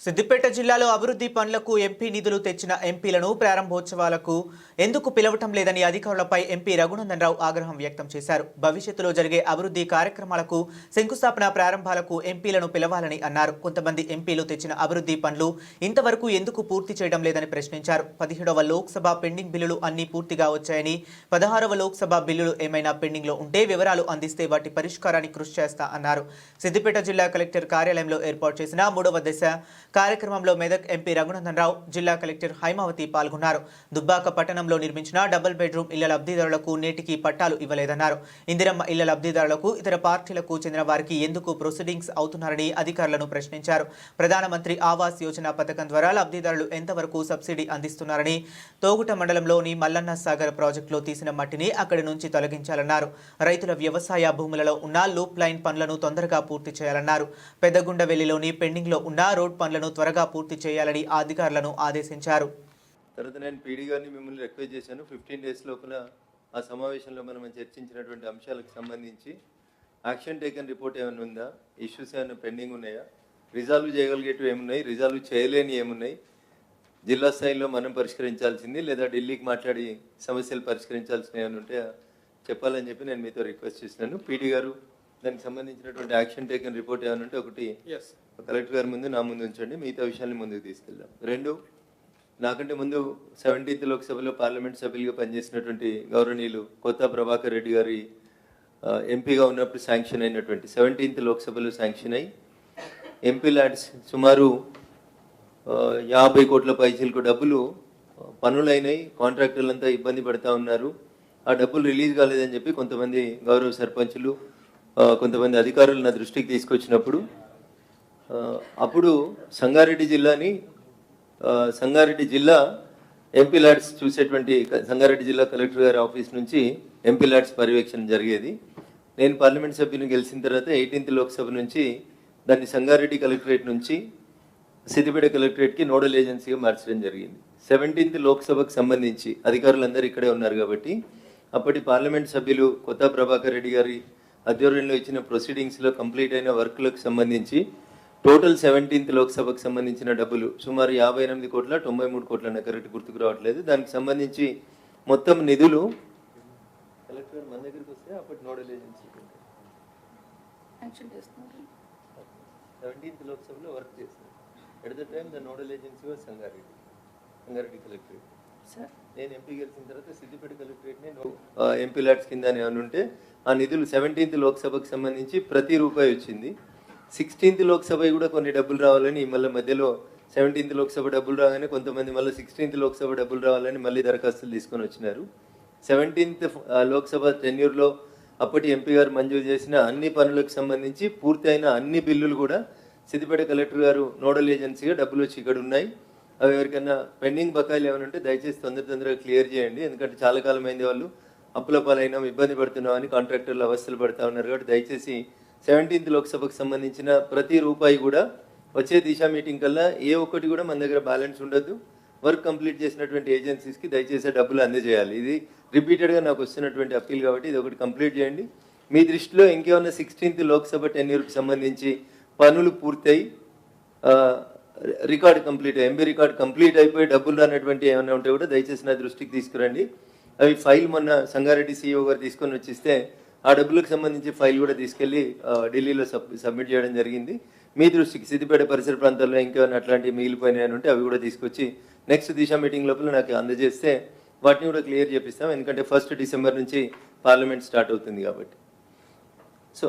సిద్దిపేట జిల్లాలో అభివృద్ధి పనులకు ఎంపీ నిధులు తెచ్చిన ఎంపీలను ప్రారంభోత్సవాలకు ఎందుకు పిలవటం లేదని అధికారులపై ఎంపీ రఘునందన్ రావు ఆగ్రహం వ్యక్తం చేశారు. భవిష్యత్తులో జరిగే అభివృద్ధి కార్యక్రమాలకు శంకుస్థాపన ప్రారంభాలకు ఎంపీలను పిలవాలని అన్నారు. కొంతమంది ఎంపీలు తెచ్చిన అభివృద్ధి పనులు ఇంతవరకు ఎందుకు పూర్తి చేయడం లేదని ప్రశ్నించారు. 17వ లోక్సభ పెండింగ్ బిల్లులు అన్ని పూర్తిగా వచ్చాయని, 16వ లోక్సభ బిల్లులు ఏమైనా పెండింగ్లో ఉంటే వివరాలు అందిస్తే వాటి పరిష్కారానికి కృషి చేస్తా అన్నారు. సిద్దిపేట జిల్లా కలెక్టర్ కార్యాలయంలో ఏర్పాటు చేసిన 3వ దశ కార్యక్రమంలో మెదక్ ఎంపీ రఘునందన్ రావు, జిల్లా కలెక్టర్ హైమావతి పాల్గొన్నారు. దుబ్బాక పట్టణంలో నిర్మించిన డబుల్ బెడ్రూమ్ ఇళ్ల లబ్ధిదారులకు నేటికి పట్టాలు ఇవ్వలేదన్నారు. ఇందిరమ్మ ఇళ్ల లబ్ధిదారులకు ఇతర పార్టీలకు చెందిన వారికి ఎందుకు ప్రొసీడింగ్స్ అవుతున్నారని అధికారులను ప్రశ్నించారు. ప్రధానమంత్రి ఆవాస్ యోజన పథకం ద్వారా లబ్ధిదారులు ఎంతవరకు సబ్సిడీ అందిస్తున్నారని, తోగుట మండలంలోని మల్లన్న సాగర్ ప్రాజెక్టులో తీసిన మట్టిని అక్కడి నుంచి తొలగించాలన్నారు. రైతుల వ్యవసాయ భూములలో ఉన్న లూప్ లైన్ పనులను తొందరగా పూర్తి చేయాలన్నారు. పెద్దగుండవెల్లిలోని పెండింగ్లో ఉన్న రోడ్ పనులను త్వరగా పూర్తి చేయాలని అధికారులను ఆదేశించారు. తర్వాత నేను పీడీ గారిని మిమ్మల్ని రిక్వెస్ట్ చేశాను, 15 డేస్ లోపల ఆ సమావేశంలో మనం చర్చించినటువంటి అంశాలకు సంబంధించి యాక్షన్ టేకన్ రిపోర్ట్ ఏమైనా ఉందా, ఇష్యూస్ ఏమైనా పెండింగ్ ఉన్నాయా, రిజాల్వ్ చేయగలిగేటివి ఏమున్నాయి, రిజాల్వ్ చేయలేని ఏమున్నాయి, జిల్లా స్థాయిలో మనం పరిష్కరించాల్సింది లేదా ఢిల్లీకి మాట్లాడి సమస్యలు పరిష్కరించాల్సినవి ఏమైనా ఉంటే చెప్పాలని చెప్పి నేను మీతో రిక్వెస్ట్ చేసినాను. పీడీ గారు దానికి సంబంధించినటువంటి యాక్షన్ టేకన్ రిపోర్ట్ ఏమైనా ఉంటే ఒకటి కలెక్టర్ గారి ముందు, నా ముందు ఉంచండి, మిగతా విషయాన్ని ముందుకు తీసుకెళ్దాం. 2, నాకంటే ముందు 17th లోక్సభలో పార్లమెంట్ సభ్యులుగా పనిచేసినటువంటి గౌరవనీయులు కొత్త ప్రభాకర్ రెడ్డి గారి ఎంపీగా ఉన్నప్పుడు శాంక్షన్ అయినటువంటి 17th లోక్సభలో శాంక్షన్ అయ్యి ఎంపీ ల్యాడ్స్ సుమారు 50 కోట్ల పైసలకు డబ్బులు పనులైనాయి. కాంట్రాక్టర్లంతా ఇబ్బంది పడుతూ ఉన్నారు. ఆ డబ్బులు రిలీజ్ కాలేదని చెప్పి కొంతమంది గౌరవ సర్పంచులు, కొంతమంది అధికారులు నా దృష్టికి తీసుకొచ్చినప్పుడు అప్పుడు సంగారెడ్డి జిల్లా ఎంపీ ల్యాడ్స్ చూసేటువంటి సంగారెడ్డి జిల్లా కలెక్టర్ గారి ఆఫీస్ నుంచి ఎంపీ ల్యాడ్స్ పర్యవేక్షణ జరిగేది. నేను పార్లమెంట్ సభ్యుని గెలిచిన తర్వాత 18th లోక్సభ నుంచి దాన్ని సంగారెడ్డి కలెక్టరేట్ నుంచి సిద్దిపేట కలెక్టరేట్కి నోడల్ ఏజెన్సీగా మార్చడం జరిగింది. 17th లోక్సభకు సంబంధించి అధికారులందరూ ఇక్కడే ఉన్నారు కాబట్టి అప్పటి పార్లమెంట్ సభ్యులు కొత్త ప్రభాకర్ రెడ్డి గారి ఆధ్వర్యంలో ఇచ్చిన ప్రొసీడింగ్స్లో కంప్లీట్ అయిన వర్క్లకు సంబంధించి టోటల్ 17th లోక్సభకు సంబంధించిన డబ్బులు సుమారు 58 కోట్ల 93 కోట్ల, కరెక్ట్ గుర్తుకు రావట్లేదు. దానికి సంబంధించి మొత్తం నిధులు కలెక్టర్ మన దగ్గరికి వస్తే అప్పటి నోడల్ ఏజెన్సీ 17th లోక్సభలో వర్క్ చేస్తారు. At the time the nodal agency was Sangareddy collectorate. నేను ఎంపీ గెలిచిన తర్వాత సిద్దిపేట కలెక్టరేట్ని ఎంపీ ల్యాడ్స్ కింద అని ఉంటే ఆ నిధులు 17th లోక్సభకు సంబంధించి ప్రతి రూపాయి వచ్చింది. 16th లోక్సభ కూడా కొన్ని డబ్బులు రావాలని మళ్ళీ మధ్యలో 17th లోక్సభ డబ్బులు రాగానే కొంతమంది మళ్ళీ 16th లోక్సభ డబ్బులు రావాలని మళ్ళీ దరఖాస్తులు తీసుకొని వచ్చినారు. 17th లోక్సభ టెన్యూర్లో అప్పటి ఎంపీ గారు మంజూరు చేసిన అన్ని పనులకు సంబంధించి పూర్తి అయిన అన్ని బిల్లులు కూడా సిద్దిపేట కలెక్టర్ గారు నోడల్ ఏజెన్సీగా డబ్బులు వచ్చి ఇక్కడ ఉన్నాయి. అవి ఎవరికైనా పెండింగ్ బకాయిలు ఏమైనా ఉంటే దయచేసి తొందరగా క్లియర్ చేయండి. ఎందుకంటే చాలా కాలం అయింది వాళ్ళు అప్పుల పాలైనా ఇబ్బంది పడుతున్నాం అని కాంట్రాక్టర్లు అవస్థలు పడుతూ ఉన్నారు. కాబట్టి దయచేసి 17th లోక్సభకు సంబంధించిన ప్రతి రూపాయి కూడా వచ్చే దిశా మీటింగ్ కల్లా ఏ ఒక్కటి కూడా మన దగ్గర బ్యాలెన్స్ ఉండద్దు. వర్క్ కంప్లీట్ చేసినటువంటి ఏజెన్సీస్కి దయచేసి డబ్బులు అందజేయాలి. ఇది రిపీటెడ్గా నాకు వస్తున్నటువంటి అప్పీల్ కాబట్టి ఇది ఒకటి కంప్లీట్ చేయండి. మీ దృష్టిలో ఇంకేమన్నా 16th లోక్సభ టెన్యూర్కి సంబంధించి పనులు పూర్తయి record complete MB record complete అయిపోయి డబ్బులు రానటువంటి ఏమైనా ఉంటే కూడా దయచేసి నా దృష్టికి తీసుకురండి. అవి ఫైల్ మొన్న సంగారెడ్డి CEO గారు తీసుకొని వచ్చిస్తే ఆ డబ్బులకు సంబంధించి ఫైల్ కూడా తీసుకెళ్లి ఢిల్లీలో సబ్మిట్ చేయడం జరిగింది. మీ దృష్టికి సిద్దిపేట పరిసర ప్రాంతాల్లో ఇంకేమైనా అట్లాంటివి మిగిలిపోయినాయని ఉంటే అవి కూడా తీసుకొచ్చి నెక్స్ట్ దిశా మీటింగ్ లోపల నాకు అందజేస్తే వాటిని కూడా క్లియర్ చేపిస్తాం. ఎందుకంటే 1st డిసెంబర్ నుంచి పార్లమెంట్ స్టార్ట్ అవుతుంది కాబట్టి. సో